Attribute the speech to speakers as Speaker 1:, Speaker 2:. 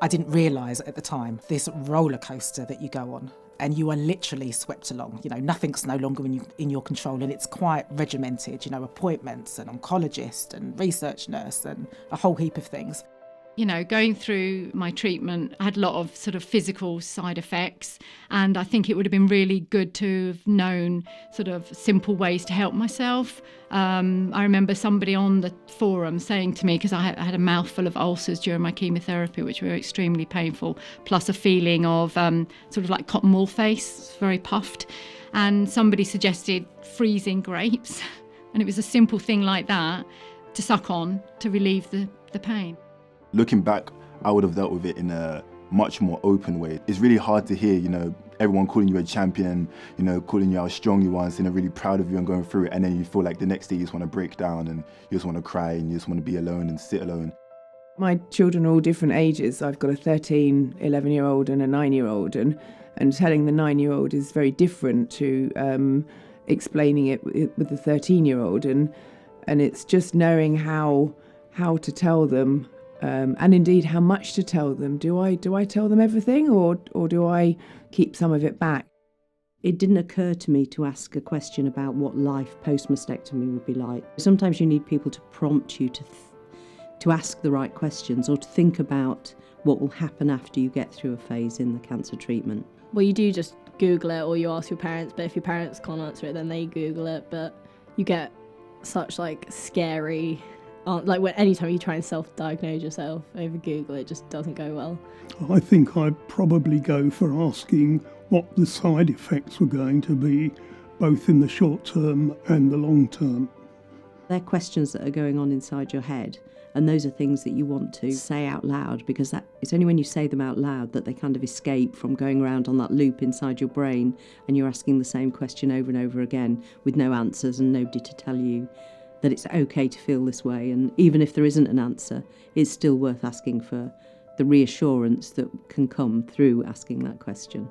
Speaker 1: I didn't realise at the time this roller coaster that you go on, and you are literally swept along. Nothing's no longer in your control, and it's quite regimented, appointments and oncologist and research nurse and a whole heap of things.
Speaker 2: Going through my treatment, I had a lot of sort of physical side effects, and I think it would have been really good to have known sort of simple ways to help myself. I remember somebody on the forum saying to me, because I had a mouthful of ulcers during my chemotherapy, which were extremely painful, plus a feeling of sort of like cotton wool face, very puffed. And somebody suggested freezing grapes. And it was a simple thing like that to suck on to relieve the pain.
Speaker 3: Looking back, I would have dealt with it in a much more open way. It's really hard to hear, everyone calling you a champion, calling you how strong you are and saying they're really proud of you and going through it. And then you feel like the next day you just want to break down and you just want to cry and you just want to be alone and sit alone.
Speaker 4: My children are all different ages. I've got a 13, 11-year-old and a 9-year-old. And telling the 9-year-old is very different to explaining it with the 13-year-old. And it's just knowing how to tell them. And indeed, how much to tell them. Do I tell them everything, or do I keep some of it back?
Speaker 5: It didn't occur to me to ask a question about what life post-mastectomy would be like. Sometimes you need people to prompt you to ask the right questions or to think about what will happen after you get through a phase in the cancer treatment.
Speaker 6: Well, you do just Google it or you ask your parents, but if your parents can't answer it, then they Google it. But you get such scary... anytime you try and self-diagnose yourself over Google, it just doesn't go well.
Speaker 7: I think I'd probably go for asking what the side effects were going to be, both in the short term and the long term.
Speaker 5: They're questions that are going on inside your head, and those are things that you want to say out loud, because it's only when you say them out loud that they kind of escape from going around on that loop inside your brain, and you're asking the same question over and over again with no answers and nobody to tell you that it's okay to feel this way. And even if there isn't an answer, it's still worth asking for the reassurance that can come through asking that question.